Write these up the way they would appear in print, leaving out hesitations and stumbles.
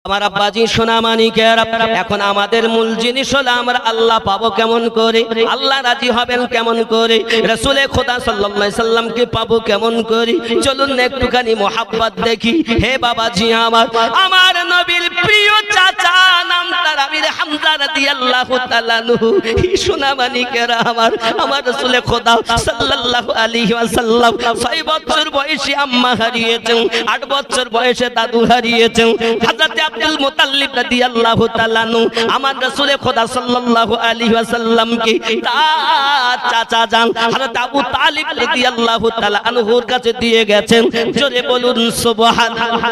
আমার আব্বাজি সোনা মানিকের এখন আমাদের মূল জিনিস হলো আমরা আল্লাহ পাবো কেমন করে, আল্লাহ রাজি হবেন কেমন করে, রাসূলে খোদা সাল্লাল্লাহু আলাইহি সাল্লামকে পাবো কেমন করে। চলুন একটুখানি মোহাব্বত দেখি। হে বাবাজি আমার নবীর প্রিয় চাচা নাম তার আমির হামজা রাদিয়াল্লাহু তাআলা আনহু। সোনা মানিকের আমার রাসূলে খোদা সাল্লাল্লাহু আলাইহি ওয়াসাল্লাম 6 বছর বয়সে আম্মা হারিয়েছেন, 8 বছর বয়সে দাদু হারিয়েছেন। হযরত আব্দুল মুতাল্লিব রাদিয়াল্লাহু তাআলা আনহু আমার রাসূলে খোদা সাল্লাল্লাহু আলাইহি ওয়াসাল্লামকে তার চাচা জান হযরত আবু তালিব রাদিয়াল্লাহু তাআলা আনহুর কাছে দিয়ে গেছেন। জোরে বলুন সুবহানাল্লাহ।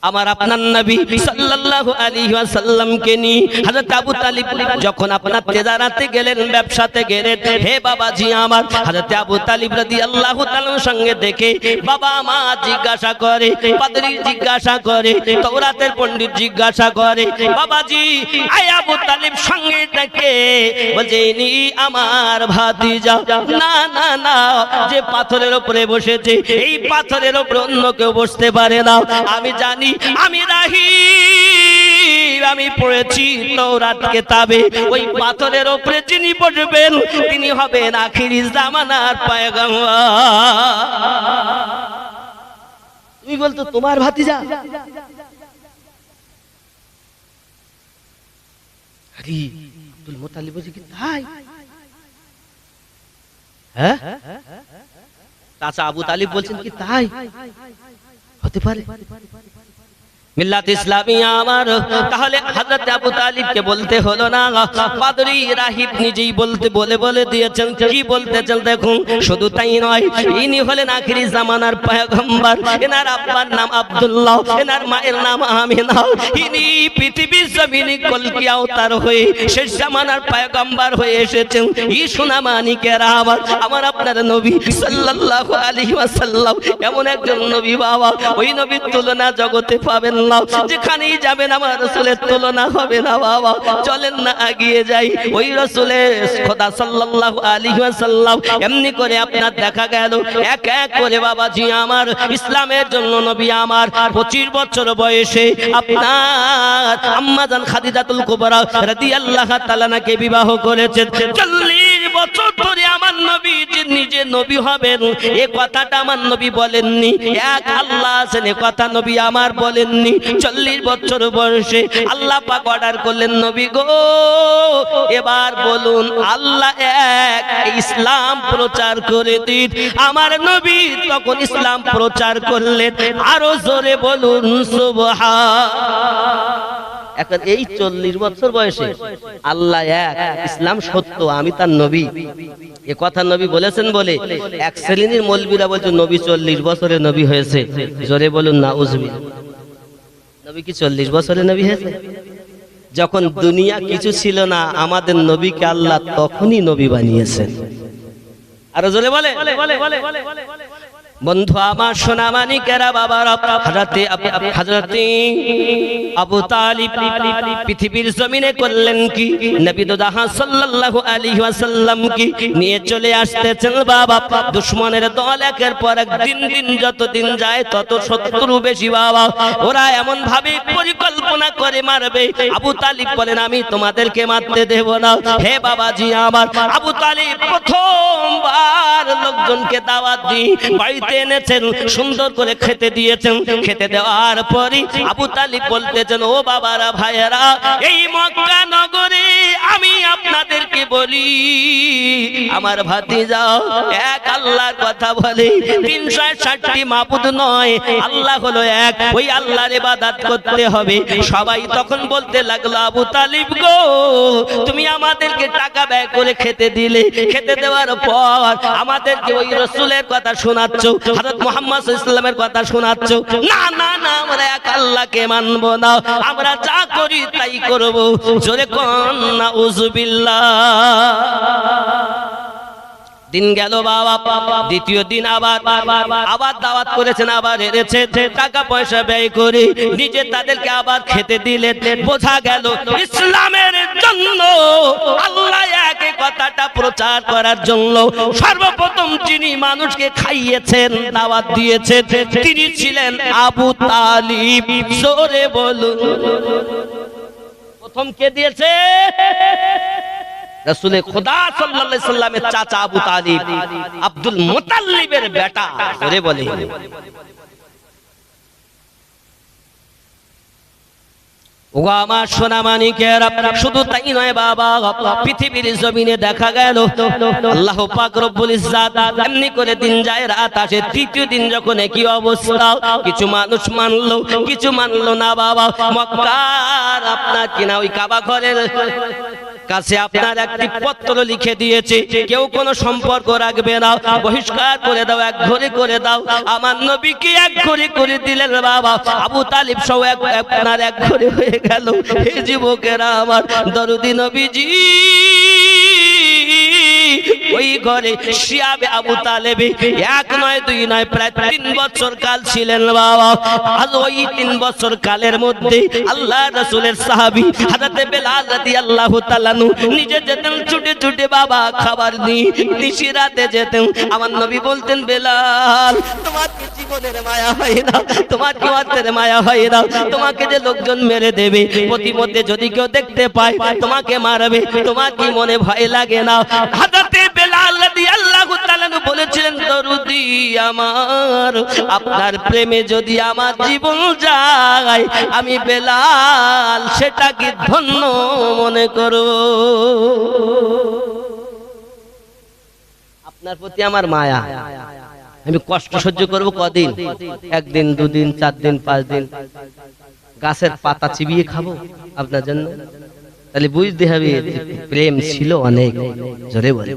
আমার আপনার নবী সাল্লাল্লাহু আলাইহি ওয়াসাল্লামকে নিয়ে হযরত আবু তালিব যখন আপনার তেজারাতে গেলেন, ব্যবসাতে গেলেন, হে বাবাজি আমার হযরত আবু তালিব রাদিয়াল্লাহু তাআলার সঙ্গে দেখে বাবা মা জিজ্ঞাসা করে, পাদ্রী জিজ্ঞাসা করে, তাওরাতের পণ্ডিত জিজ্ঞাসা করে, বাবাজি আয় আবু তালিব সঙ্গে দেখে বলছে ইনি আমার ভাতিজা। না না না, যে পাথরের উপরে বসেছে এই পাথরের উপরে অন্য কেউ বসতে পারে না। আমি জানি, আমি আমি পড়েছি তাওরাত কিতাবে ওই পাথরের উপরে যিনি বসবেন তিনি হবেন আখিরি জামানার পয়গম্বর। তুমি বলতো তোমার ভাতিজা? আরে আব্দুল মুতাল্লিব বলছে কি তাই? হ্যাঁ, চাচা আবু তালিব বলছেন কি তাই হতে পারে? মিল্লাত ইসলামিয়া আমার তাহলে হযরত আবু তালিবকে বলতে হলো না, পাদ্রী রাহিব নিজেই বলে দিয়েছেন। কি বলতেছেন দেখুন, শুধু তাই নয়, ইনি হলেন আখিরি জামানার পয়গম্বর। এনার আব্বার নাম আব্দুল্লাহ, এনার মায়ের নাম আমিনা। ইনি পৃথিবীর জমিনে কলকি অবতার হয়ে শেষ জামানার পয়গম্বর হয়ে এসেছেন। ই সোনা মানিকেরা আমার আপনার নবী সাল্লাল্লাহু আলাইহি ওয়াসাল্লাম এমন একজন নবী বাবা, ওই নবীর তুলনা জগতে পাবেন না। যেখানেই যাবেন আমার রাসূলের তুলনা হবে না বাবা। চলেন না এগিয়ে যাই। ওই রাসূলের খোদা সাল্লাল্লাহু আলাইহি ওয়াসাল্লাম এমনি করে আপনার দেখা গেল এক এক করে বাবাজি আমার ইসলামের জন্য নবী আমার 25 বছর বয়সে আপনার আম্মা জান খাদিজাতুল কুবরা রাদিয়াল্লাহু তাআলা নাকে বিবাহ করেছেন। 40 বছর ধরে আমার নবী যে নিজে নবী হবেন এ কথাটা আমার নবী বলেননি। এক আল্লাহ আছেন এ কথা নবী আমার বলেননি। 40 বছর বয়সে আল্লাহ পাক অর্ডার করলেন, নবী গো এবার বলুন আল্লাহ এক, ইসলাম প্রচার করে দিন। আমার নবী তখন ইসলাম প্রচার করলেন। আরো জোরে বলুন সুবহান। এখন এই 40 বছর বয়সে আল্লাহ এক, ইসলাম সত্য, আমি তার নবী, এ কথা নবী বলেছেন বলে এক শ্রেণীর মৌলবীরা বলছে নবী 40 বছরে নবী হয়েছে। জোরে বলুন নাউজুবিল্লাহ। নবী কি 40 বছরে নবী হয়েছে? যখন দুনিয়া কিছু ছিল না আমাদের নবীকে আল্লাহ তখনই নবী বানিয়েছেন। আর জোরে বলে বন্ধু আমার সোনা মানিকেরা বাবারা, হযরতে আবু তালিব পৃথিবীর জমিনে করলেন কি, নবী দোজাহান সাল্লাল্লাহু আলাইহি ওয়াসাল্লাম কি নিয়ে চলে আসতেছেন বাবা। দুশমনের দল একের পর এক দিন যত দিন যায় তত শত্রু বেশি বাবা। ওরা এমন ভাবে পরিকল্পনা করে মারবে। আবু তালিব বলেন আমি তোমাদেরকে মারতে দেব না। হে বাবাজি আমার আবু তালিব প্রথমবার লোকজনকে দাওয়াত দিয়ে বাড়িতে এনেছেন, সুন্দর করে খেতে দিয়েছেন। খেতে দেওয়ার পরই আবু তালিব বলতেছেন, ও বাবারা ভাইয়েরা, এই মক্কা নগরে আমি আপনাদেরকে বলি আমার ভাতিজা এক আল্লাহর কথা বলে, 360টি মাবুদ নয়, আল্লাহ হলো এক, ওই আল্লাহর ইবাদত করতে হবে। সবাই তখন বলতে লাগলো, আবু তালিব গো তুমি আমাদেরকে টাকা ব্যয় করে খেতে দিলে, খেতে দেওয়ার পর আমাদেরকে ওই রাসূলের কথা শোনাচ্ছ, হযরত মুহাম্মদ সাল্লাল্লাহু আলাইহি ওয়াসাল্লামের কথা শোনাচ্ছ। না না না, আমরা এক আল্লাহকে মানব না, আমরা যা করি তাই করব। জোরে কোন নাউজুবিল্লাহ। দিন গেল বাবা, দ্বিতীয় দিন আবার দাওয়াত করেছেন, আবার এনেছে, টাকা পয়সা ব্যয় করে নিজে তাদেরকে আবার খেতে দিলেন। বোঝা গেল ইসলামের জন্য, আল্লাহ এক কথাটা প্রচার করার জন্য সর্বপ্রথম যিনি মানুষকে খাইয়েছেন, দাওয়াত দিয়েছেন, তিনি ছিলেন আবু তালিব। জোরে বলুন, প্রথম কে দিয়েছে? রাসূলে খোদা সাল্লাল্লাহু আলাইহি সাল্লামের চাচা আবু তালিব, আব্দুল মুতাল্লিবের বেটা। জোরে বলে, ওগো আমার সোনা মানিকেরা, শুধু তাই নয় বাবা, পৃথিবীর জমিনে দেখা গেল আল্লাহ পাক রব্বুল ইজ্জাত এমনি করে দিন যায় রাত আসে। তৃতীয় দিন যখন একই অবস্থা, কিছু মানুষ মানলো, কিছু মানলো না বাবা। মক্কার আপনার কিনা ওই কাবা ঘরের কাছে আপনার একটি পত্র লিখে দিয়েছে, কেউ কোনো সম্পর্ক রাখবে না, বহিষ্কার করে দাও, এক ঘরে করে দাও। আমার নবীকে এক ঘরে করে দিলেন বাবা। আবু তালিব সহ আপনার এক ঘরে হয়ে গেল। হে যুবকেরা আমার, দরদি নবীজি ওই ঘরে শিয়াবে আবু তালেবে এক নয় দুই নয় প্রায় 3 বছর কাল ছিলেন বাবা। আজ ওই 3 বছর কালের মধ্যে আল্লাহ রাসূলের সাহাবী হযরত বেলাল রাদিয়াল্লাহু তাআলা নিজে যেতেন ছুটে ছুটে বাবা খাবার নিয়ে, নিশি রাতে যেতেন। আমার নবী বলতেন, বেলাল তোমার কি জীবনের মায়া হয় না? তোমার কি অর্থের মায়া হয় না? তোমাকে যে লোকজন মেরে দেবে, প্রতিমধ্যে যদি কেউ দেখতে পায় তোমাকে মারবে, তোমার কি মনে ভয় লাগে না? হযরত বেলাল রাদিয়াল্লাহু তাআলা বলেছিলেন, দরুদি আমার, আপনার প্রেমে যদি আমার জীবন যায়, আমি বেলাল সেটা কি ধন্য মনে করো? আপনার প্রতি আমার মায়া, আমি কষ্ট সহ্য করব কদিন? 1 দিন 2 দিন 4 দিন 5 দিন গাছের পাতা চিবিয়ে খাবো আপনার জন্য? তাহলে বুঝতে হবে প্রেম ছিল অনেক। জোরে বলে,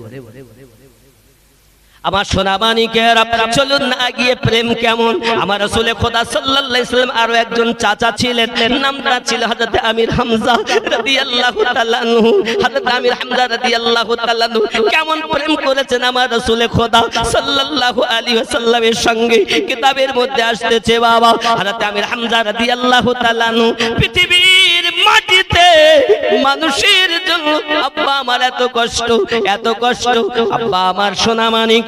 আমার সোনা মানিকেরা, চলুন না গিয়ে প্রেম কেমন। আমার রাসূলে খোদা সাল্লাল্লাহু আলাইহি সাল্লাম আরো একজন চাচা ছিলেন, নামটা ছিল হযরত আমির হামজা রাদিয়াল্লাহু তাআলা আনহু। হযরত আমির হামজা রাদিয়াল্লাহু তাআলা আনহু কেমন প্রেম করেছেন আমার রাসূলে খোদা সাল্লাল্লাহু আলাইহি ওয়াসাল্লামের সঙ্গে। কিতাবের মধ্যে আসতেছে বাবা, হযরত আমির হামজা রাদিয়াল্লাহু তাআলা আনহু পৃথিবীর মাটিতে মানুষের জন্য, আব্বা আমার এত কষ্ট, এত কষ্ট। আব্বা আমার সোনা মানিক,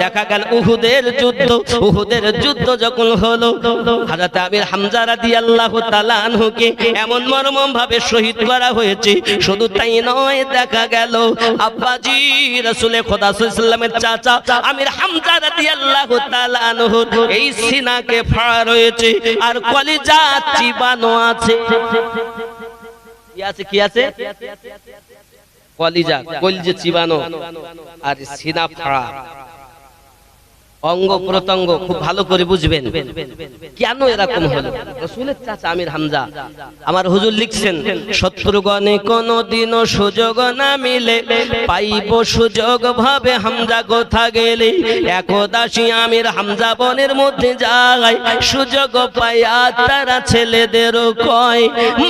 দেখা গেল উহুদের যুদ্ধ যখন হলো, হযরত আমির হামজা রাদিয়াল্লাহু তাআলা আনহুকে এমন মর্মম ভাবে শহীদ করা হয়েছে। শুধু তাই নয়, দেখা গেল আব্বাজি রাসূলে খোদা সাল্লাল্লাহু আলাইহি ওয়াসাল্লামের চাচা আমির হামজা রাদিয়াল্লাহু তাআলা আনহু এই সিনাকে ফাড়া রয়েছে, আর কলিজা চিবানো আছে। কি আছে? কলিজা চিবানো আর সিনা ফাড়া, অঙ্গ প্রত্যঙ্গ। খুব ভালো করে বুঝবেন কেন এরকম হলো। রাসূলের চাচা আমির হামজা, আমার হুজুর লিখছেন, শত্রুগণে কোনদিনও সুযোগ না মিলে, পাইব সুযোগ ভাবে হামজা কোথা গেলে। একদাসী আমির হামজা বনের মধ্যে যায়, সুযোগ পাইয়া তারা ছেলেদেরও কয়,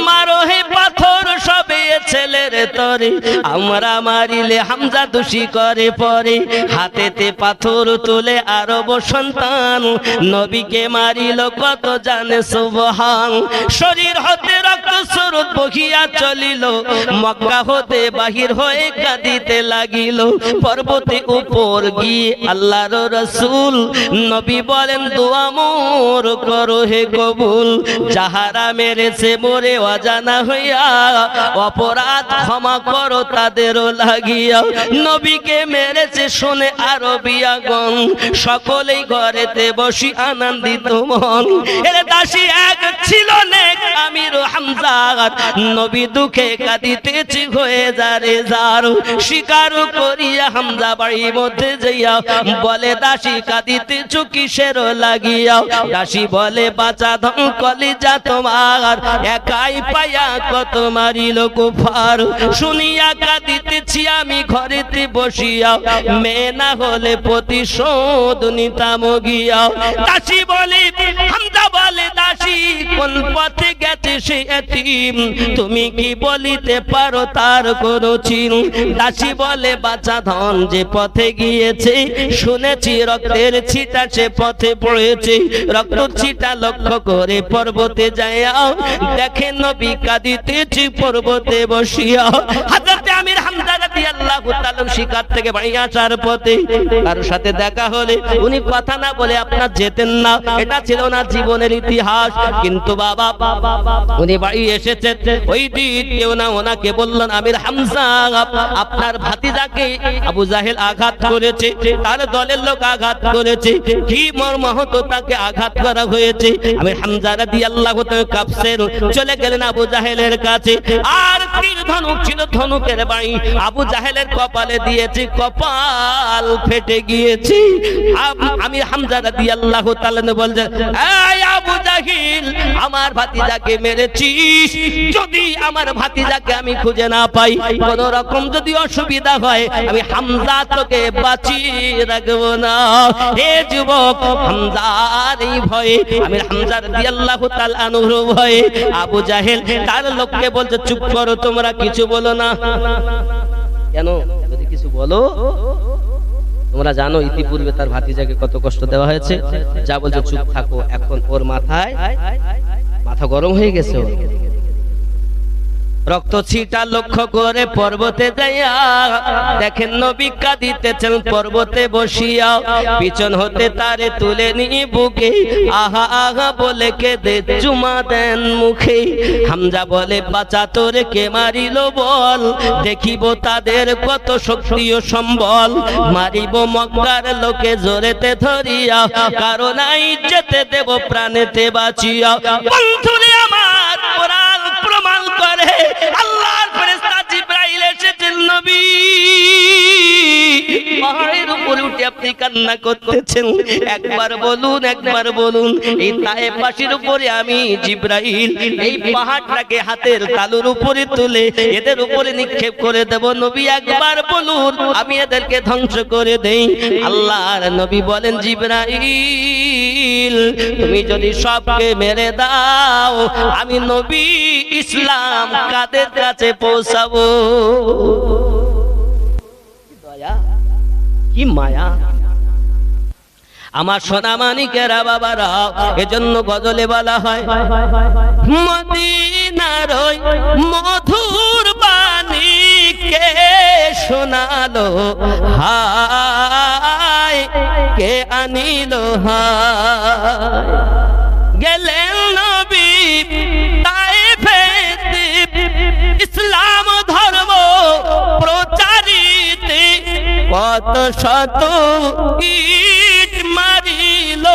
মারো হে পাথর সবে ছেলের তরে, আমরা মারিলে হামজা দোষী করে পরে। হাতেতে পাথর তুলে আরব সন্তান নবীকে মারিল কত জানে সুবহান। শরীর হতে রক্ত স্রোত বহিয়া চলিল, মক্কা হতে বাহির হয়ে কাঁদিতে লাগিল। পর্বতে উপর গিয়ে আল্লাহর রাসূল নবী বলেন, দোয়া মোর করো হে কবুল। যাহারা মেরেছে মোরে অজানা হইয়া, অপরাধ ক্ষমা করো তাদেরও লাগিয়া। নবীকে মেরেছে শুনে আরবিয়াগণ, সকলেই ঘরেতে বসি আনন্দিত মন। এর দাসী এক ছিল নেক আমির হামজা, নবী দুঃখে কাঁদিতেছি হয়ে যারে যার। স্বীকার করিয়া হামজা বাড়ির মধ্যে যাইয়া বলে, দাসী কাঁদিতেছ কিসের লাগিয়া? দাসী বলে, বাঁচা ধন কলিজা তোমার, একাই পাইয়া কত মারিল কুফার। শুনিয়া কাঁদিতেছি আমি ঘরেতে বসিয়া, মেয়ে না হলে প্রতিশোধ নিতাম গিয়া। দাসী বলে, হামজা বলে, দাসী কোন পথে গেছে সে এতিম, তুমি কি বলিতে পারো তার কোনো চিহ্ন? দাসী বলে বাঁচা ধন যে পথে গিয়েছে, শুনেছি রক্তের ছিটা সে পথে পড়েছে। রক্ত ছিটা লক্ষ্য করে পর্বতে যাইয়া দেখেন নবী কাঁদিতেছে পর্বতে বসিয়া। হযরত আমির হামজা রাদিয়াল্লাহু তাআলা শিকার থেকে বাড়ি আসার পথে কারোর সাথে দেখা হলে উনি কথা না বলে আপনার যেতেন না, এটা ছিল না জীবনের ইতিহাস। কিন্তু বাবা উনি বাড়ি এসেছেন, ওই দিন কেউ না ওনাকে বললেন আমির হামজা আপনার ভাতিজাকে আবু জাহেল আঘাত করেছে, তার দলের লোক আঘাত করেছে। কি মর্মাহত তাকে আঘাত করা হয়েছে। আমির হামজা রাদিয়াল্লাহু তাআলা কাঁপছেন, চলে গেলেন আবু জাহেলের কাছে। আর তীর ধনুক ছিল, ধনুকের বাড়ি আবু জাহেলের কপালে দিয়েছে, কপাল ফেটে গিয়েছে। আমির হামজা রাদিয়াল্লাহু তাআলা বললেন, এই আবু জাহিল, আমার ভাতিজাকে মেরেছিস, যদি আমার ভাতিজাকে আমি খুঁজে না পাই, কোন রকম যদি অসুবিধা হয়, আমি হামজা তোকে বাঁচিয়ে রাখবো না। হে যুবক, হামজার এই ভয়ে, আমির হামজা রাদিয়াল্লাহু তাআলা আনহুর ভয়ে আবু জাহেল তার লোককে বলছে, চুপ করো, তোমরা কিছু বলো না। কেন? যদি কিছু বলো, তোমরা জানো ইতিপূর্বে তার ভাতিজাকে কত কষ্ট দেওয়া হয়েছে। যা বলছো চুপ থাকো। এখন ওর মাথা গরম হয়ে গেছে। রক্ত ছিটা লক্ষ্য করে পর্বতে যাইয়া দেখেন নবী কাঁদিতেছেন পর্বতে বসিয়া। পিছন হতে তারে তুলে নিয়ে বুকে আহা আহা বলে কেঁদে চুমা দেন মুখে। হামজা বলে, বাঁচা তোরে কে মারিল বল, দেখিব তাদের কত শক্তি ও সম্বল। মারিব মক্কার লোকে জোরেতে ধরিয়া, কারণ আই যেতে দেব প্রাণেতে বাঁচিয়া। বন্ধুরে আমার, কোরআন প্রমাণ করে আল্লাহর ফেরেশতা জিবরাইল এসেছেন নবী পাহাড়ের উপরে উঠে আপনি কান্না করতেছেন। একবার বলুন, একবার বলুন, এই তায়েফবাসীর উপরে আমি জিবরাইল এই পাহাড়টাকে হাতের তালুর উপরে তুলে এদের উপরে নিক্ষেপ করে দেব। নবী একবার বলুন, আমি এদেরকে ধ্বংস করে দেই। আল্লাহর নবী বলেন, জিবরাইল তুমি যদি সবকে মেরে দাও, আমি নবী ইসলাম কাদের কাছে পৌঁছাবো? কি মায়া আমার সোনা মানিকেরা বাবারা। এজন্য গজলে বলা হয়, মদিনার ওই মধুর বাণী কে শোনালো হায়, কে আনিলো হায়। গেলেন নবী তায়েফেতে ইসলাম ধর্ম প্রচারিতে, কত শত ইট মারিল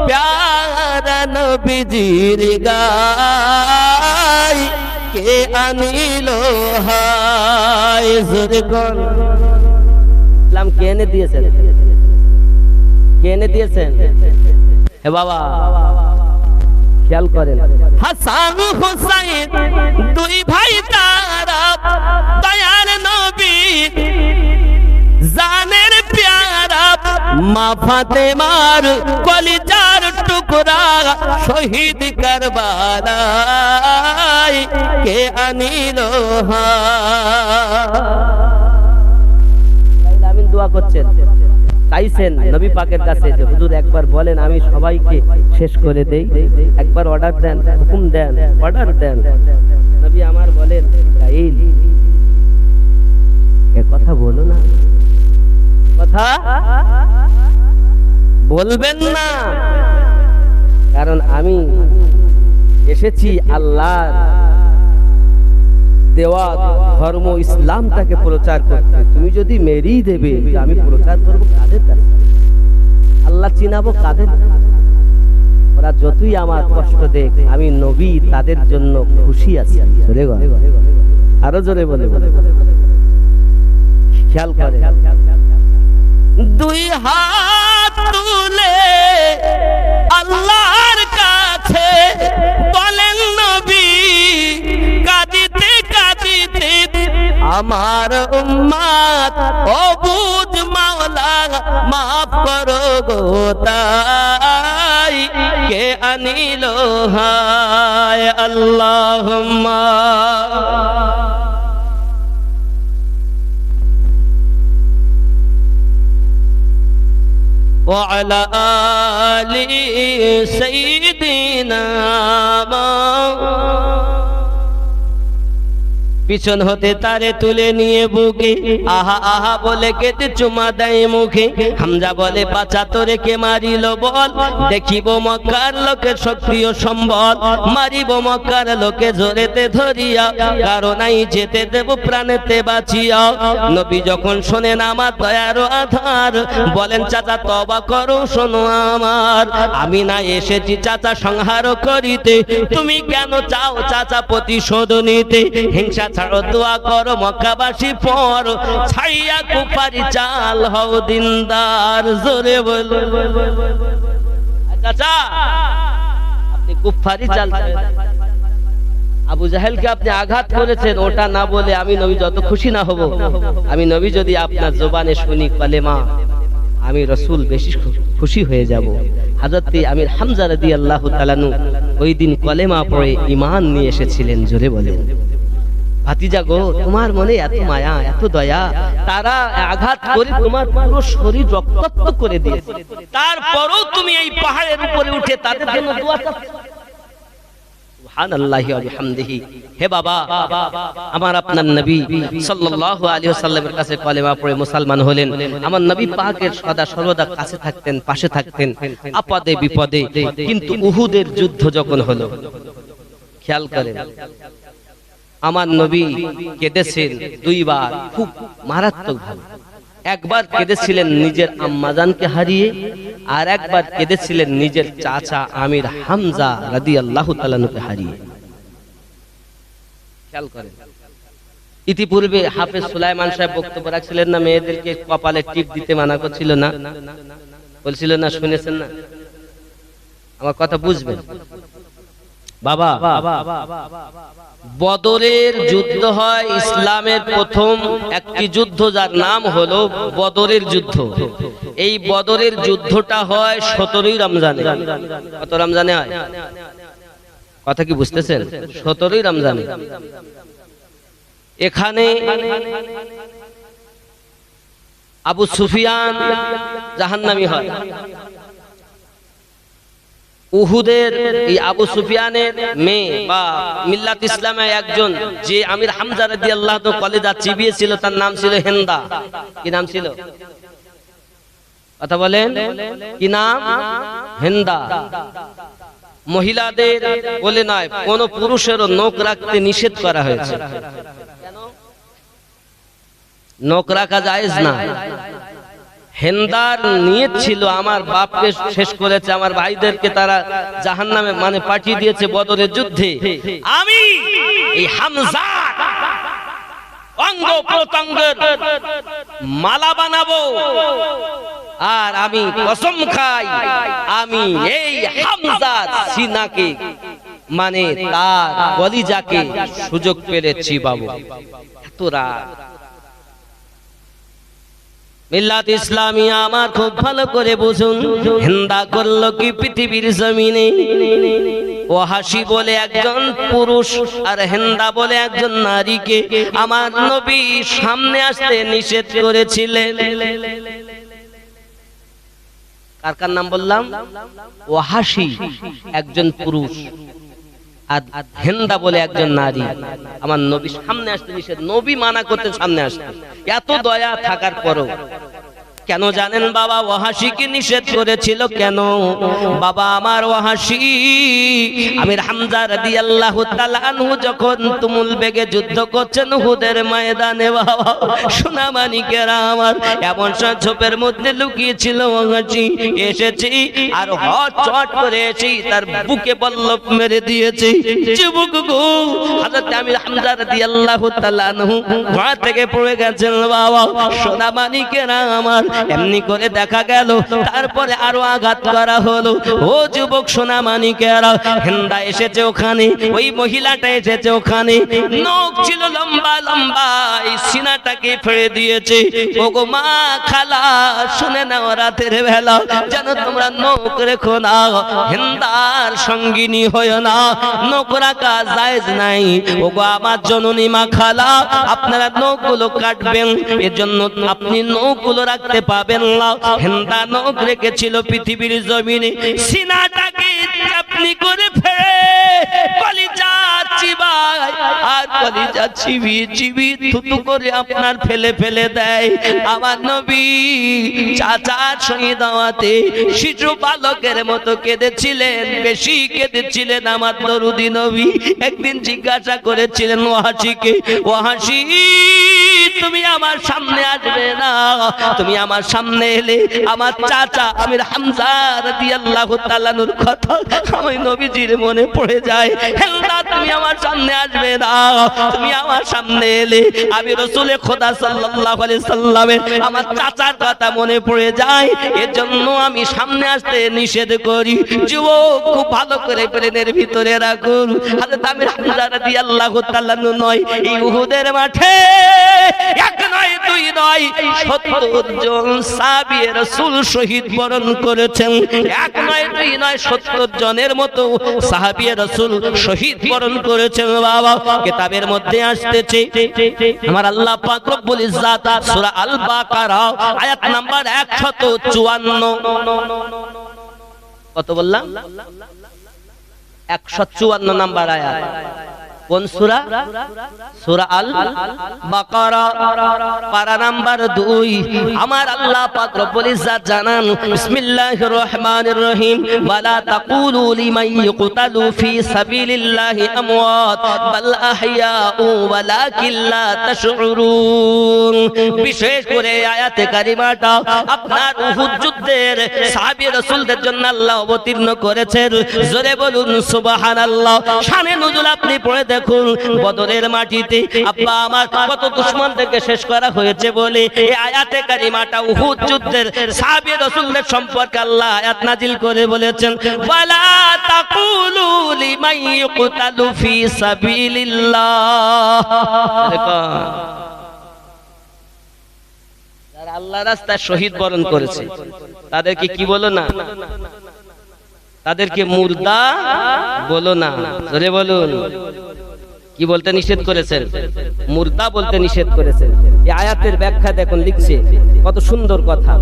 প্যারা নবীজির গায়, কে আনিল হায়। জোরে কোন ইসলাম কে এনে দিয়েছেন? কে এনে দিয়েছেন? হে বাবা খেয়াল করেন, হাসান হুসাইন দুই ভাই তারা দয়ার নবী জানের প্যারা, মা ফাতেমার কলিজার টুকরা শহীদ কারবালায়, কে আনিল আমিন দোয়া করছেন, চাইছেন নবী পাকের কাছে যে হুজুর একবার বলেন আমি সবাইকে শেষ করে দেই, একবার অর্ডার দেন, হুকুম দেন, অর্ডার দেন। নবী আমার বলেন, ইসরাইল এ কথা বলো না, কথা বলবেন না, কারণ আমি এসেছি আল্লাহর দেওয়া ধর্ম ইসলামটাকে প্রচার করতে। তুমি যদি মেরেই দেবে, আমি প্রচার করবো কাদের কাছে? আল্লাহ চিনাবো কাদের? ওরা যতই আমার কষ্ট দেখ, আমি নবী তাদের জন্য খুশি আছি। আরো জোরে বলে খেয়াল করে, দুই হাত তুলে আল্লাহর কাছে বলেন নবী, কাঁদিতে কাঁদিতে আমার উম্মত অবুঝ মাওলা মাফ করো গো তাই, কে আনিল হায়। আল্লাহুম্মা ওয়া আলা আলি সাইয়্যিদিনা পিছন হতে তারে তুলে নিয়ে বুকে আহা আহা বলে কেটে চুমা দেয় মুখে। হামজা বলে বাঁচা তোরে কে মারিল বল, দেখিব মক্কার লোকে সক্রিয় সম্বল, মারিব মক্কার লোকে জোরেতে ধরিয়া, কারণ নাই যেতে দেব প্রাণেতে বাঁচিয়া। নবী যখন শোনেন আমার দয়ার আধার, বলেন চাচা তওবা করো শোনো আমার, আমি না এসেছি চাচা সংহার করিতে, তুমি কেন চাও চাচা প্রতিশোধ নিতে? হিংসা ছাড়ো দোয়া করো মক্কাবাসী পর, ছাইয়া কুফারি চাল হও দিনদার। জোরে বলো চাচা আপনি কুফারি চাল, আবু জাহেলকে আপনি আঘাত করেছেন, ওটা না বলে আমি নবী যত খুশি না হব, আমি নবী যদি আপনার জবানে শুনি কালেমা, আমি রাসূল বেশি খুশি হয়ে যাব। হযরত আমির হামজা রাদিয়াল্লাহু তাআলা আনহু ওই দিন কলেমা পড়ে ঈমান নিয়ে এসেছিলেন। জোরে বলেন ভাতিজা গো, তোমার মনে এত মায়া এত দয়া, তারা আঘাত করে তোমার পুরো শরীর রক্তাক্ত করে দিয়েছে, তারপরও তুমি এই পাহাড়ের উপরে উঠে তাদের জন্য দোয়া করছো। সুবহানাল্লাহি ওয়া বিহামদিহি। হে বাবা, আমার আপনার নবী সাল্লাল্লাহু আলাইহি ওয়াসাল্লামের কাছে কলেমা পড়ে মুসলমান হলেন। আমার নবী পাকের সদা সর্বদা কাছে থাকতেন, পাশে থাকতেন আপদে বিপদে। কিন্তু উহুদের যুদ্ধ যখন হলো, খেয়াল করেন আমার নবী কেঁদেছেন দুইবার, খুব মারাত্মক ভাবে। একবার কেঁদেছিলেন নিজের আম্মাজানকে হারিয়ে, আর একবার কেঁদেছিলেন নিজের চাচা আমির হামজা রাদিয়াল্লাহু তাআলা আনহুকে হারিয়ে। খেয়াল করেন ইতিপূর্বে হাফেজ সুলাইমান সাহেব বক্তব্য রাখছিলেন না, মেয়েদেরকে কপালে টিপ দিতে মানা করছিল না, বলছিল না, শুনেছেন না? আমার কথা বুঝবেন বাবা। বদরের যুদ্ধ হয় ইসলামের প্রথম একটি যুদ্ধ, যার নাম হলো বদরের যুদ্ধ। এই বদরের যুদ্ধটা হয় 17ই রমজানে। কত রমজানে হয়? কথা কি বুঝতেছেন? 17ই রমজানে। এখানে আবু সুফিয়ান জাহান্নামী হয়। উহুদের এই আবু সুফিয়ানের মেয়ে বা মিল্লাত ইসলামে একজন যে আমির হামজা রাদিয়াল্লাহু তাআলা কলেজা চিবিয়েছিল, তার নাম ছিল হেন্দা। কি নাম ছিল? কথা বলেন, কি নাম? হেন্দা। মহিলাদের বলে নয়, কোন পুরুষেরও নখ রাখতে নিষেধ করা হয়েছে। কেন? নখ রাখা জায়েজ না। হেন্দার নিয়ত ছিল আমার বাপকে শেষ করেছে, আমার ভাইদেরকে তারা জাহান্নামে মানে পাঠিয়ে দিয়েছে বদরের যুদ্ধে, আমি এই হামজা অঙ্গ প্রত্যঙ্গের মালা বানাবো, আর আমি কসম খাই আমি এই হামজার সিনাকে মানে তার কলিজাকে সুযোগ পেলে চিবাবো। এত রাগ। মিল্লাত ইসলামিয়া আমার খুব ভালো করে বুঝুন, হিন্দা করলো কি পৃথিবীর জমিনে? ওয়াহাশি বলে একজন পুরুষ আর হিন্দা বলে একজন নারীকে আমার নবী সামনে আসতে নিষেধ করেছিলেন। কার কার নাম বললাম? ওয়াহাশি একজন পুরুষ আর হেন্দা বলে একজন নারী। আমার নবী সামনে আসতে নিষেধ, নবী মানা করতেন সামনে আসতে। এত দয়া থাকার পরও কেন জানেন বাবা ওয়াহাশিকে নিষেধ করেছিল? কেন বাবা? আমার ওয়াহাশি আমির হামজা রাদিয়াল্লাহু তাআলা আনহু যখন তুমুল বেগে যুদ্ধ করছেন উহুদের ময়দানে, বাবা সোনা মানিকেরা আমার, এমন সময় ঝোপের মধ্যে লুকিয়েছিল ওয়াহাশি, এসেছি আর হট চট করে এসে তার বুকে পল্লব মেরে দিয়েছে। যুবক গো, হযরত আমির হামজা রাদিয়াল্লাহু তাআলা আনহু ঘোড়া থেকে পড়ে গেছেন বাবা। সোনা মানিকেরা আমার, এমনি করে দেখা গেল। তারপরে আরো আঘাত করা হলো। ও যুবক সোনা মানিকেরা, হেন্দা এসেছে ওখানে, ওই মহিলাটা এসেছে ওখানে, নখ ছিল লম্বা লম্বা, এই সিনাটাকে ফেড়ে দিয়েছে। ওগো মা খালা, শুনে নাও, রাতের বেলা যেন তোমরা নখ রেখো না, হেন্দার সঙ্গিনী হয়ো না, নখ রাখা জায়েজ নাই। ওগো আমার জননী মা খালা, আপনারা নখগুলো কাটবেন, এর জন্য আপনি নখগুলো রাখতে পাবেন না। হেন্দা নখ রেখেছিল পৃথিবীর জমিনে, সিনাটাকে আপনি করে ফেলে কলিজা চিবায়, আর কলিজা চিবি চিবি থুতু করে আপনার ফেলে ফেলে দেয়। আমার নবী চাচার শহীদ হওয়াতে শিশু বালকের মতো কেঁদেছিলেন, বেশি কেঁদেছিলেন আমার দরুদি নবী। একদিন জিজ্ঞাসা করেছিলেন ওয়াহাশীকে, ওয়াহাশী তুমি আমার সামনে আসবে না? তুমি আমার সামনে এলে আমার চাচা আমির হামজা রাদিয়াল্লাহু তাআলা নূর কথা আমি নবীজির মনে পড়ে যায়। হেন্দা তুমি আমার সামনে আসবে না? তুমি আমার সামনে এলে আমি রাসূলে খোদা সাল্লাল্লাহু আলাইহি সাল্লামের আমার চাচার কথা মনে পড়ে যায়, এজন্য আমি সামনে আসতে নিষেধ করি। যুবক খুব ভালো করে ব্রেনের ভিতরে রাখুন, হযরত আমির হামজা রাদিয়াল্লাহু তাআলা নয়, এই উহুদের মাঠে এক নয় দুই নয় ৭০ জন সাহাবী রাসূল শহীদ বরণ করেছেন। এক নয় দুই নয় ৭০ জনের মতো সাহাবী রাসূল শহীদ বরণ করেছেন। বাবা কিতাবের মধ্যে আসতেছে আমার আল্লাহ পাক রব্বুল ইজ্জাত সূরা আল বাকারা আয়াত নাম্বার ১৫৪। কত বললাম? ১৫৪ নাম্বার আয়াত। কোন সূরা? সূরা আল বাকারা পারা নাম্বার ২। আমার আল্লাহ পাক রব্বুল ইজ্জাত জানান, বিসমিল্লাহির রহমানির রহিম, ওয়ালা তাকুলু লিমান ইয়ুকতালু ফি সাবিলিল্লাহি আমওয়াত বাল আহইয়াউ ওয়ালাকিন লা তাশউরুন। বিশেষ করে আয়াতে কারিমাটা আপনার উহুদ যুদ্ধের সাহাবী রাসূলদের জন্য আল্লাহ অবতীর্ণ করেছেন। জোরে বলুন সুবহানাল্লাহ। শানে নুজুল আপনি পড়ে দেখুন, বদরের মাটিতে আব্বা আমার কত দুশমনদেরকে শেষ করা হয়েছে বলে এই আয়াতে কারিমাটা উহুদ যুদ্ধের সাহাবী রাসূলদের সম্পর্কে আল্লাহ আয়াত নাজিল করে বলেছেন, ওয়ালা তাকুলু লিমান ইয়ুকতালু ফি সাবিলিল্লাহ। যারা আল্লাহর রাস্তায় শহীদ বরণ করেছে তাদেরকে কি বলো না? তাদেরকে মুর্দা বলো না। জোরে বলুন। কি বলতে নিষেধ করেছেন? মুর্দা বলতে নিষেধ করেছেন। এই আয়াতের ব্যাখ্যা দেখুন, লিখছে কত সুন্দর কথা,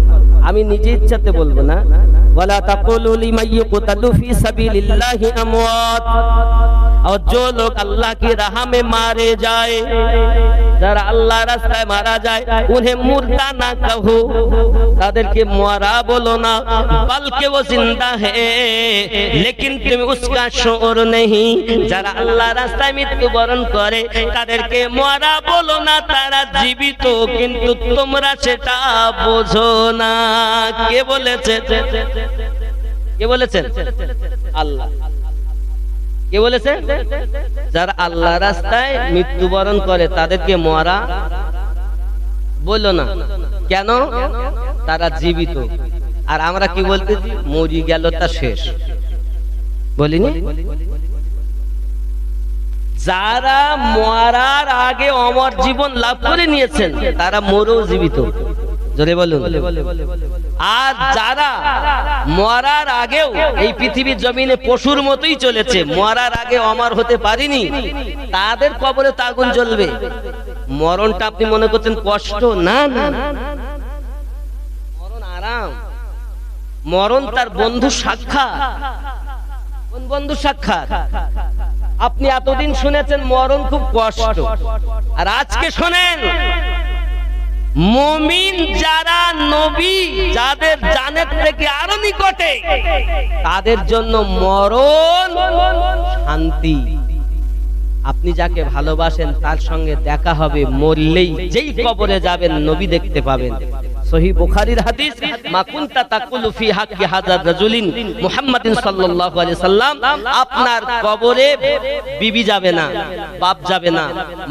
আমি নিজে ইচ্ছাতে বলবো না। ওয়ালা তাকুলু লিমান ইয়ুকতালু ফি সাবিলিল্লাহি আমওয়াত। और जो लोग अल्लाह की राह में मारे जाए, যারা আল্লাহ রাস্তায় মারা যায়, उन्हें मुर्दा ना कहो, তাদেরকে মরা বলো না, बल्कि वो जिंदा है लेकिन तुम उसका शऊर नहीं। যারা আল্লাহ রাস্তায় মৃত্যুবরণ করে তাদেরকে মরা বলো না, তারা জীবিত, কিন্তু তোমরা সেটা বোঝো না। কে বলেছে? কে বলেছেন? আল্লাহ। কে বলেছে? যারা আল্লাহ রাস্তায় মৃত্যুবরণ করে তাদেরকে মরা বলো না। কেন? তারা জীবিত। আর আমরা কি বলতেছি? মরি গেল তা শেষ। বলিনি? যারা মরার আগে অমর জীবন লাভ করে নিয়েছেন তারা মরেও জীবিত। জোরে বলুন। আর যারা মরার আগেও এই পৃথিবীর জমিনে পশুর মতোই চলেছে, মরার আগে অমর হতে পারিনি, তাদের কবরে তো আগুন জ্বলবে। মরণটা আপনি মনে করছেন কষ্ট? না না, মরণ আরাম। মরণ তার বন্ধু সাক্ষাৎ। কোন বন্ধু সাক্ষাৎ? আপনি এতদিন শুনেছেন মরণ খুব কষ্ট, আর আজকে শোনেন মুমিন যারা নবী, যাদের জানের থেকে আরো নিকটে, তাদের জন্য মরণ শান্তি। আপনি যাকে ভালোবাসেন তার সঙ্গে দেখা হবে, মরলেই যেই কবরে যাবেন নবী দেখতে পাবেন। সহিহ বুখারীর হাদিস, মা কুনতা তাকুলু ফি হাক্কি হাযা রাজুলিন মুহাম্মাদিন সাল্লাল্লাহু আলাইহি সাল্লাম, আপনার কবরে বিবি যাবে না, বাপ যাবে না,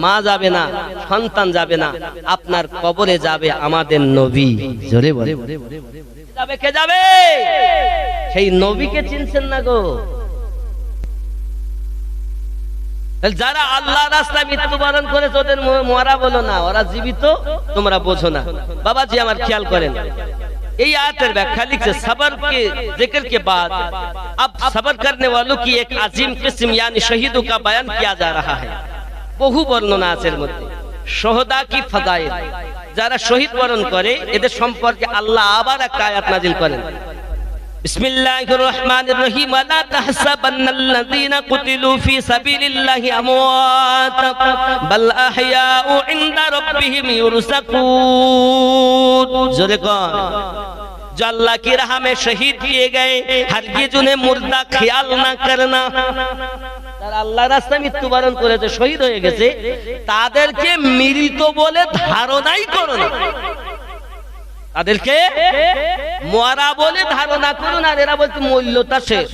মা যাবে না, সন্তান যাবে না, আপনার কবরে যাবে আমাদের নবী। জোরে বলে যাবে, কে যাবে? সেই নবীকে চিনছেন না গো? যারা আল্লাহর রাস্তায় মৃত্যুবরণ করেছে ওদের মরা বলো না, ওরা জীবিত, তোমরা বোঝো না। বাবাজি আমার খেয়াল করেন, এই আয়াতের ব্যাখ্যা লিখছে, সবর के जिक्र के बाद अब सबर करने वालों की एक अजीम किस्म यानी शहीदों का बयान किया जा रहा है। বহু বর্ণনা আছে এর মধ্যে। শহদা কি ফাদাইল, যারা শহীদ বরণ করে এদের সম্পর্কে আল্লাহ আবার একটা আয়াত নাযিল করেন। বিসমিল্লাহির রহমানির রহিম, ওয়ালা তাহসাবান্নাল্লাযীনা কুতিলু ফি সাবিলিল্লাহি আমওয়াত বাল আহইয়াউ ইনদা রাব্বিহিম ইউরসাকুন। জোরে কর, जो अल्लाह की राह में शहीद किए गए हरगिज उन्हें मुर्दा ख्याल ना करना। যারা আল্লাহর রাস্তায় মৃত্যুবরণ করেছে, শহীদ হয়ে গেছে, তাদেরকে মৃত বলে ধারণাই করো না, তাদেরকে মরা বলে ধারণা করো না। আর এরা বলতে মূল্যতা শেষ,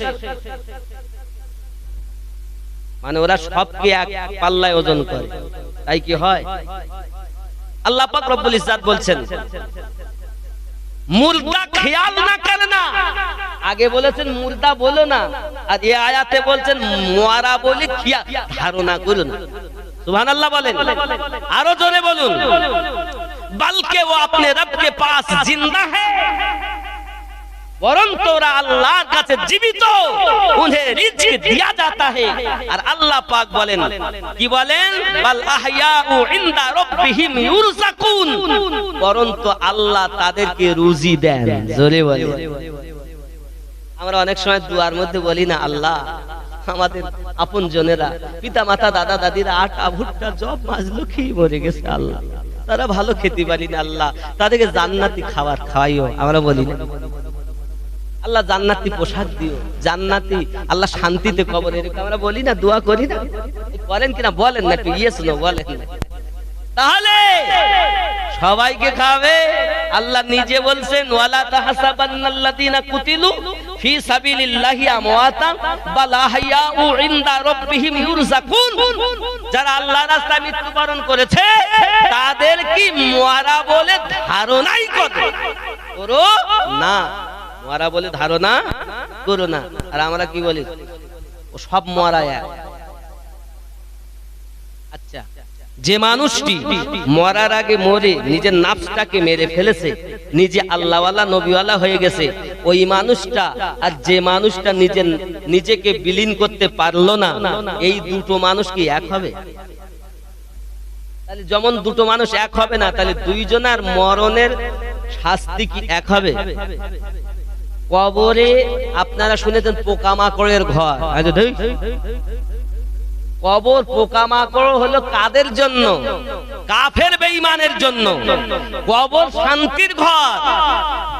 মানে ওরা সবকে এক পাল্লায় ওজন করে, তাই কি হয়? আল্লাহ পাক রব্বুল ইজ্জাত বলছেন মুর্দা খেয়াল না করনা, আগে বলেছেন মুর্দা বলো না, আর এই আয়াতে বলছেন মরা বলে খেয়াল ধারণা করো না। সুবহানাল্লাহ বলেন, আরো জোরে বলুন। बल्कि वो अपने रब के पास जिंदा है, বরং তোরা আল্লাহর কাছে জীবিত, উन्हें রিজক दिया जाता है। আর আল্লাহ পাক বলেন, কি বলেন? বাল আহইয়াউ ইনদা রাব্বিহিম ইউরসাকুন, বরং তো আল্লাহ তাদেরকে রুজি দেন। জোরে বলে। আমরা অনেক সময় দুয়ার মধ্যে বলি না, আল্লাহ আমাদের আপন জনেরা, পিতা মাতা দাদা দাদিরা আটা ভুট্টা জব মাছ লুকিয়ে মরে গেছে, আল্লাহ তারা ভালো খেতে পারি না, আল্লাহ তাদেরকে জান্নাতি খাবার খাওয়াইও। আমরা বলি না, আল্লাহ জান্নাতি পোশাক দিও, জান্নাতি আল্লাহ শান্তিতে কবর, এরকম আমরা বলি না, দোয়া করি না? বলেন কিনা বলেন না, একটু ইয়েস নো বলেন না। তাহলে সবাইকে খাবে। আল্লাহ নিজে বলছেন, ওয়ালা তাহসাবান্নাল্লাযীনা কুতিলু ফি সাবিলিল্লাহি আমওয়াতান বাল আহইয়াউ ইনদা রাব্বিহিম ইউরসাকুন, যারা আল্লাহর রাস্তায় মৃত্যুবরণ করেছে তাদের কি মরা বলে ধারণাই করো না, মরা বলে ধারণা করো না। আর আমরা কি বলি? ও সব মরা এক। আচ্ছা, যে মানুষটি মরার আগে মরে নিজের নাফসটাকে মেরে ফেলেছে, নিজে আল্লাহওয়ালা নবীওয়ালা হয়ে গেছে, ওই মানুষটা আর যে মানুষটা নিজেকে বিলীন করতে পারলো না, এই দুটো মানুষ কি এক হবে? তাহলে যেমন দুটো মানুষ এক হবে না, তাহলে দুইজনের মরণের শাস্তি কি এক হবে? কবরে আপনারা শুনেছেন পোকামাকড়ের ঘর, কবর পোকামাকড় হলো কাদের জন্য? কাফের বেঈমানের জন্য। কবর শান্তির ঘর।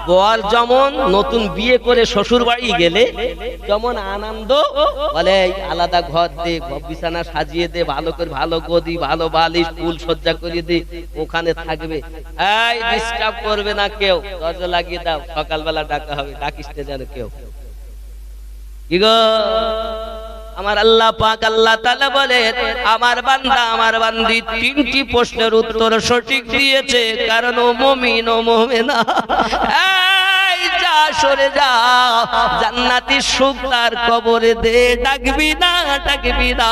বর যেমন নতুন বিয়ে করে শ্বশুর বাড়ি গেলে যেমন আনন্দ, বলে আলাদা ঘর দে, বিছানা সাজিয়ে দে, ভালো করে ভালো গদি, ভালো বালিশ, ফুল সজ্জা করে দে, ওখানে থাকবে, এই ডিস্টার্ব করবে না কেউ, দরজা লাগিয়ে দাও, সকালবেলা ডাকা হবে, ডাকিস না যেন কেউ। কি গো, আমার আল্লাহ পাক আল্লাহ তাআলা বলেন, আমার বান্দা আমার বান্দি তিনটি প্রশ্নের উত্তর সঠিক দিয়েছে, কারণ ও মুমিন ও মুমিনা। এই যা সরে যা, জান্নাতি সুখ তার কবরে দে, ডাকবি না ডাকবি না।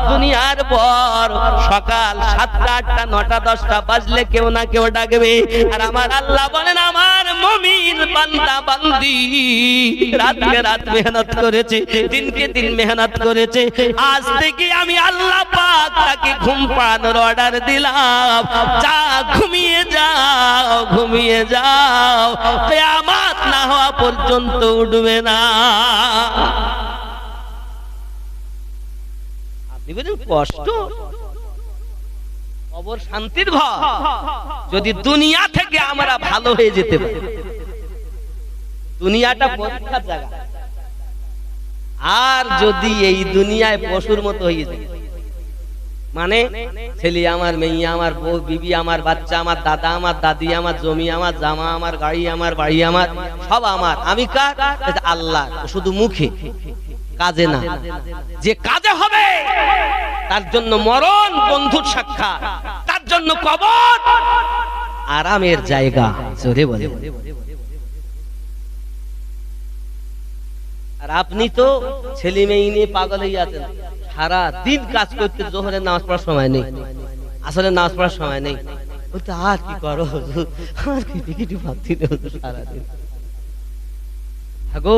দুনিয়ার পর সকাল 7টা 8টা 9টা 10টা বাজলে কেউ না কেউ ডাকবে। আর আমার আল্লাহ বলেন, আমার মুমিন বান্দা বান্দি রাতকে রাত মেহনত করেছে, দিনকে দিন মেহনত করেছে, আজ থেকে আমি আল্লাহ পাক তাকে ঘুম পাড়ানোর অর্ডার দিলাম, যা ঘুমিয়ে যাও ঘুমিয়ে যাও, কিয়ামত না হওয়া পর্যন্ত উঠবে না। আপনি বলেন কষ্ট, কবর শান্তির ঘর। যদি দুনিয়া থেকে আমরা ভালো হয়ে যেতে পারি, দুনিয়াটা পরীক্ষার জায়গা, আর যদি এই দুনিয়ায় পশুর মতো হয়ে যায়, মানে ছেলে আমার, মেয়ে আমার, বউ বিবি আমার, বাচ্চা আমার, দাদা আমার, দাদি আমার, জমি আমার, জামা আমার, গাড়ি আমার, বাড়ি আমার, সব আমার। আমি কার? আল্লাহ। শুধু মুখে, কাজে না। যে কাজে হবে তার জন্য মরণ বন্ধুর সাক্ষাৎ, তার জন্য কবর আরামের জায়গা। জোরে বলে। আর আপনি তো ছেলে মেয়ে নিয়ে পাগল হয়ে আছেন, সারা দিন কাজ করতে, জোহরের নামাজ পড়ার সময় নেই, আসলে নামাজ পড়ার সময় নেই। বলতে আর কি করো, আর কিছু ভাবছি সারাদিন। গো,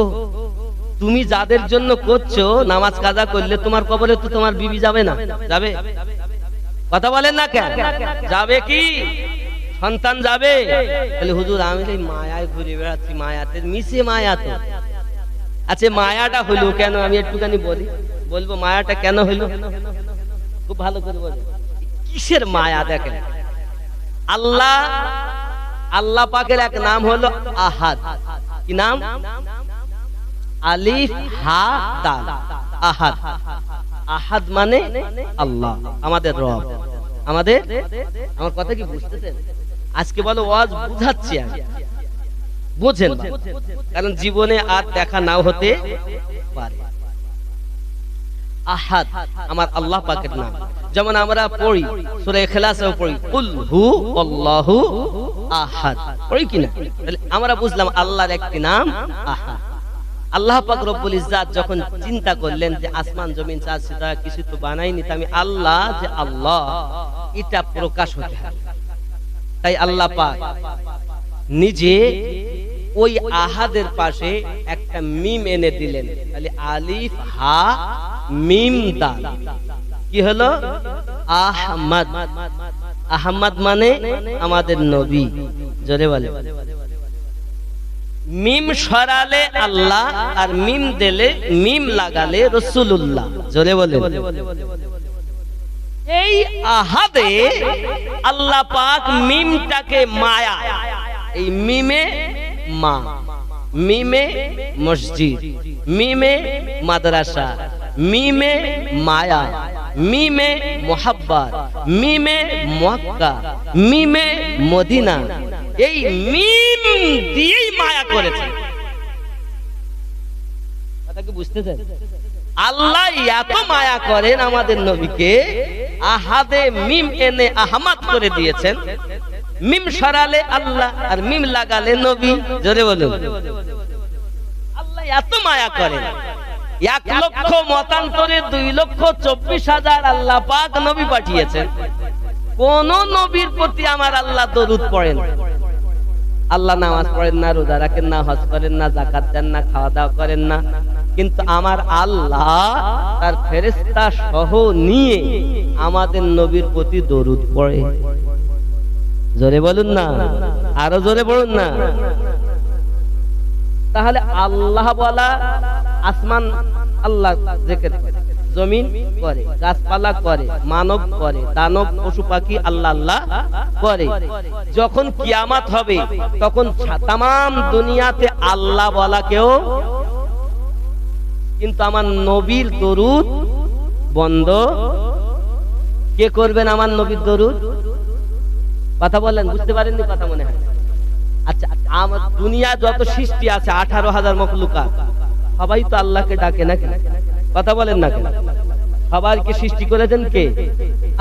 তুমি যাদের জন্য করছো, নামাজ কাজা করলে তোমার কবরে তো তোমার বিবি যাবে না? যাবে? কথা বলেন না কেন? যাবে কি? সন্তান যাবে? তাহলে হুজুর আমি এই মায়ায় ঘুরে বেড়াচ্ছি, মায়াতে মিশে মায়া তো। আচ্ছা, মায়াটা হইলো কেন? আমি একটুখানি বলবো মায়াটা কেন হইলো, খুব ভালো করে বলি। কিসের মায়া? দেখেন, আল্লাহ পাকের এক নাম হলো আহাদ। কি নাম? আলিফ হা দাল, আহাদ। আহাদ মানে আল্লাহ, আমাদের রব, আমাদের। আমার কথা কি বুঝতেছেন? আজকে বলো ওয়াজ বুঝাচ্ছি আমি, বোঝেন, কারণ জীবনে আর দেখা নাও হতে পারে। আহাদ আমার আল্লাহ পাকের নাম। যেমন আমরা পড়ি সূরা ইখলাসেও পড়ি কুল হু আল্লাহু আহাদ, পড়ি কিনা? তাহলে আমরা বুঝলাম আল্লাহর একটি নাম আহাদ। আল্লাহ পাক রব্বুল ইজ্জাত যখন চিন্তা করলেন যে আসমান জমিন চাঁদ সিতারা কিছু তো বানাইনি, আমি আল্লাহ যে আল্লাহ এটা প্রকাশ হতে হবে। তাই আল্লাহ পাক নিজে ওই আহাদের পাশে একটা মিম এনে দিলেন। তাহলে আলিফ হা মিম দাল কি হলো? আহমদ। আহমদ মানে আমাদের নবী। জোরে বলে। মিম সরালে আল্লাহ, আর মিম দিলে, মিম লাগালে রাসূলুল্লাহ। জোরে বলে। এই আহাদে আল্লাহ পাক মিমটাকে মায়া, এই মিমে মা, মিমে মসজিদ, মিমে মাদ্রাসা, মিমে মায়া, মিমে মোহাব্বত, মিমে মক্কা, মিমে মদিনা, এই মিম দিয়েই মায়া করেছে। কথা কি বুঝতেছেন? আল্লাহ এত মায়া করেন আমাদের নবীকে, আহাদে মিম এনে আহমদ করে দিয়েছেন। মিম সরালে আল্লাহ, আর মিম লাগালে নবী। জোরে বলুন। আল্লাহ এত মায়া করেন, 1 লক্ষ মতান্তরে 2,24,000 আল্লাহ পাক নবী পাঠিয়েছেন। কোন নবীর প্রতি আমার আল্লাহ দরুদ পড়েন? আল্লাহ নামাজ পড়েন না, রোজা রাখেন না, হজ করেন না, যাকাত দেন না, খাওয়া দাওয়া করেন না, কিন্তু আমার আল্লাহ তার ফেরেশতা সহ নিয়ে আমাদের নবীর প্রতি দরুদ পড়ে। জোরে বলুন না, আরো জোরে বলুন না। তাহলে আল্লাহ বলা, আসমান আল্লাহ জিকির করে, জমিন করে, গাছপালা করে, মানব করে, দানব পশু পাখি আল্লাহ আল্লাহ করে। যখন কিয়ামত হবে তখন তামাম দুনিয়াতে আল্লাহ বলা কেউ, কিন্তু আমার নবীর দরুদ বন্ধ কে করবেন? আমার নবীর দরুদ। কথা বলেন, বুঝতে পারেননি কথা মনে হয়? আচ্ছা, আমার দুনিয়া যত সৃষ্টি আছে 18,000 মখলুকাত, সবাই তো আল্লাহকে ডাকে নাকি? কথা বলেন না কেন? সবাইকে সৃষ্টি করেছেন কে?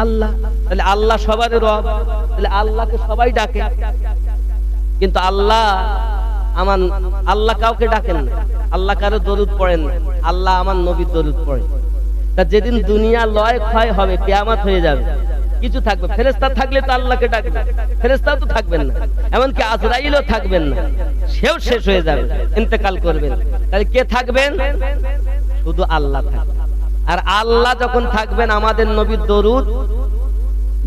আল্লাহ। তাহলে আল্লাহ সবার রব, তাহলে আল্লাহকে সবাই ডাকে, কিন্তু আল্লাহ কাউকে ডাকেন না, আল্লাহ কারো দরুদ পড়েন না, আল্লাহ আমার নবীর দরুদ পড়ে। তা যেদিন দুনিয়া লয় ক্ষয় হবে, কিয়ামত হয়ে যাবে, কিছু থাকবে, ফেরেশতা থাকলে তো আল্লাহকে ডাকবে, ফেরেশতা তো থাকবেন না, এমনকি আজরাইলও থাকবেন না, সেও শেষ হয়ে যাবে, ইন্তেকাল করবেন। তাহলে কে থাকবেন? শুধু আল্লাহ থাকবেন। আর আল্লাহ যখন থাকবেন, আমাদের নবীর দরুদ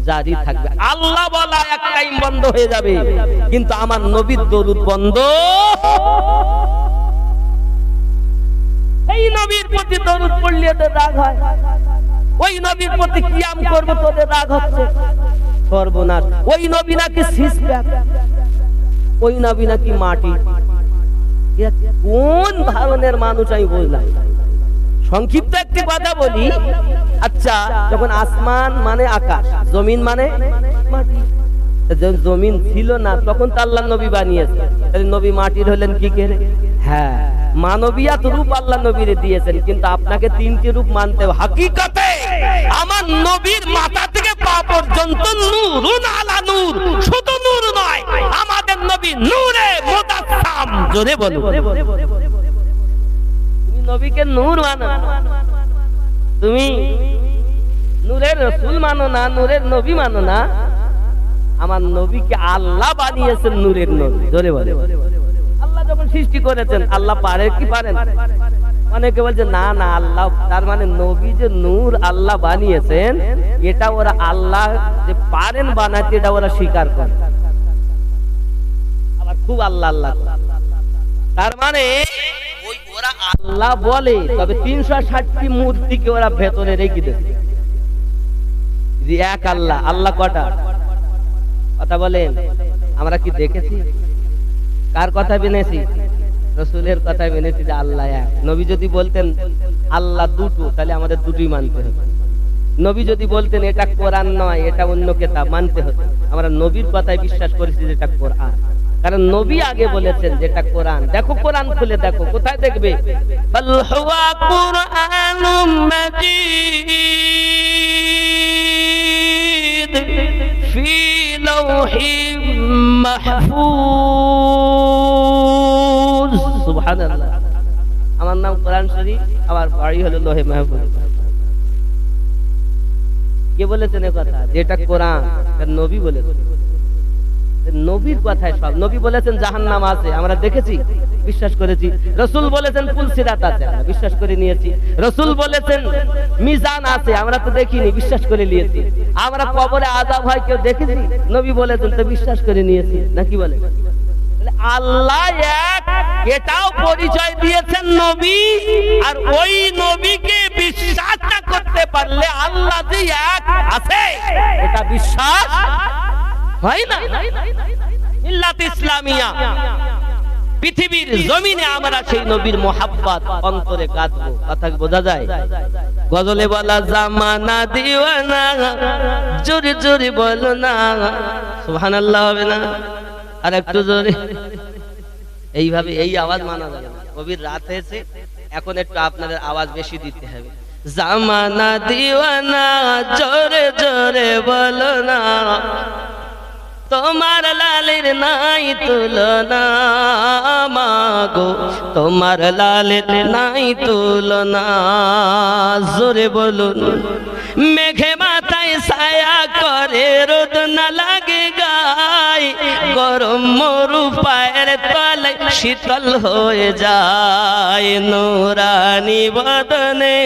জারি থাকবে। আল্লাহ বলা এক টাইম বন্ধ হয়ে যাবে, কিন্তু আমার নবীর দরুদ বন্ধ। এই নবীর প্রতি দরুদ পড়লে তো রাগ হয়, ওই নবীর প্রতি কিয়াম করবো তোদের রাগ হচ্ছে, সর্বনাশ। ওই নবী নাকি সিসপ্যাক, ওই নবী নাকি মাটি। কোন ধরনের মানুষ আমি বুঝলাম? সংক্ষিপ্ত একটি কথা বলি। আচ্ছা, যখন আসমান মানে আকাশ, জমিন মানে মাটি, জমিন ছিল না তখন তো আল্লাহ নবী বানিয়েছে, নবী মাটির হলেন কি করে? হ্যাঁ, মানবিয়াত রূপ আল্লাহ নবীরে দিয়েছেন, কিন্তু আপনাকে তিনটি রূপ মানতে হবে। হাকিকতে আমার নবীর মাথা থেকে পা পর্যন্ত নূরুন আলা নূর, শুধু নূর নয়, আমাদের নবী নূরে মুদাসসাম। জোরে বলো, তুমি নবীকে নূর মানো, তুমি নূরের রাসূল মানো না, নূরের নবী মানো না। আমার নবীকে আল্লাহ বানিয়েছেন নূরের নবী। জোরে বলো, আল্লাহ যখন সৃষ্টি করেছেন, আল্লাহ পারে কি পারেন? অনেকে বলছে না না আল্লাহ, তার মানে নবী যে নূর আল্লাহ বানিয়েছেন, এটা ওরা আল্লাহ যে পারেন বানাতে, এটা ওরা স্বীকার করে, আবার খুব আল্লাহ আল্লাহ। তার মানে ওই ওরা আল্লাহ বলে, তবে 360টি মূর্তিকে ওরা ভেতরে রেখে দেয়। এক আল্লাহ, আল্লাহ কটা? কথা বলেন, আমরা কি দেখেছি? কার কথা মেনেছি? রাসূলের কথা মেনেছি যে আল্লাহ এক। নবী যদি বলতেন আল্লাহ দুটো, তাহলে আমাদের দুটোই মানতে হতো। নবী যদি বলতেন এটা কোরআন নয়, এটা অন্য কিতাব, মানতে হতো। আমরা নবীর কথায় বিশ্বাস করেছি যে এটা কোরআন, কারণ নবী আগে বলেছেন যেটা কোরআন। দেখো কোরআন খুলে দেখো, কোথায় দেখবে? বাল হুয়া কুরআনুম মাজিদ ফি লাওহিম মাহফুজ। সুবহানাল্লাহ, আমার নাম কোরআন শরীফ, আমার বাড়ি হলো লোহে মাহফুজ। কে বলেছেন এ কথা? যেটা কোরআন, নবী বলেছেন। নবীর কথায় সব। নবী বলেছেন জাহান্নাম আছে, আমরা দেখেছি, বিশ্বাস করেছি। রাসূল বলেছেন পুলসিরাত আছে, আমরা বিশ্বাস করে নিয়েছি। রাসূল বলেছেন মিজান আছে, আমরা তো দেখিনি, বিশ্বাস করে নিয়েছি। আমরা কবরে আযাব হয় কেউ দেখেছি? নবী বলেছেন, তো বিশ্বাস করে নিয়েছি। নাকি বলে? আল্লাহ এক, এটাও পরিচয় দিয়েছেন নবী। আর ওই নবীকে বিশ্বাস না করতে পারলে আল্লাহ যে এক আছে এটা বিশ্বাস হয় না। মিল্লাত ইসলামিয়া, পৃথিবীর জমিনে আমরা সেই নবীর মোহাব্বত অন্তরে কাঁদবো। কথা বোঝা যায়? গজলে বলা জামানা দিওয়ানা, জোরে জোরে বলো না সুবহানাল্লাহ, হবে না? আর একটু জোরে, এইভাবে এই আওয়াজ মানা যাবে না। কবির রাত হয়েছে, এখন একটু আপনাদের আওয়াজ বেশি দিতে হবে। জামানা দিওয়ানা, জোরে জোরে বলো না, তোমার লালের নাই তুলনা, মাগো তোমার লালের নাই তুলনা। জোরে বলুন, মেঘে মাথায় ছায়া করে, রোদ না লাগে গায়, গরম মরু পায়ের তলায় শীতল হয়ে যায়। নুরানি বদনে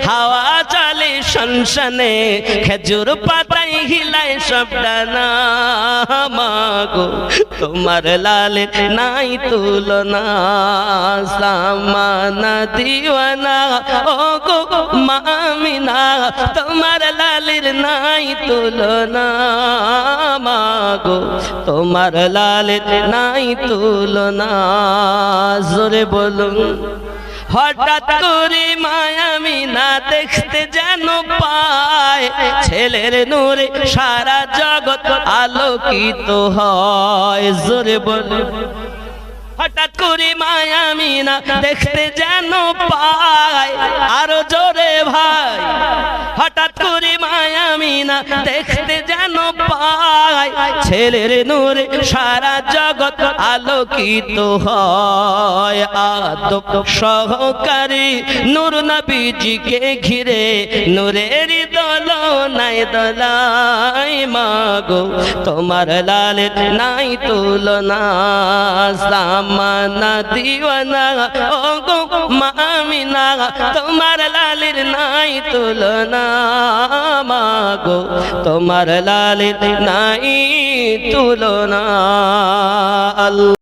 হাওয়া চলে শনশনে, খেজুর পাতায় হিলায় সব ডানা, মাগো তোমার লালের নাই তুলনা। জামানা দিওয়ানা, ও গো মা আমিনা, তোমার লালের নাই তুলনা, মাগো তোমার লালের নাই তুলনা। জোরে বলুন, হঠাৎ করে মায়ামিনা দেখতে যেন পায়, ছেলের নূরে সারা জগৎ আলোকিত হয়। জোরে বলুন, হঠাৎ করে মায়ামিনা দেখতে যেন পায়, আরো জোরে ভাই, হঠাৎ করে মায়ামিনা দেখতে যেন পায়, ছেলের নূরে সারা জগৎ আলোকিত হয়। আদব সহকারী নূর নবীজিকে ঘিরে, নূরের দোলনায় দোলায়, মাগো তোমার লালের নাই তুলনা। জামানা দিওয়ানা, ও গো মা আমিনা, তোমার লালের নাই তুলনা, মাগো তোমার লালের নাই তুলনা।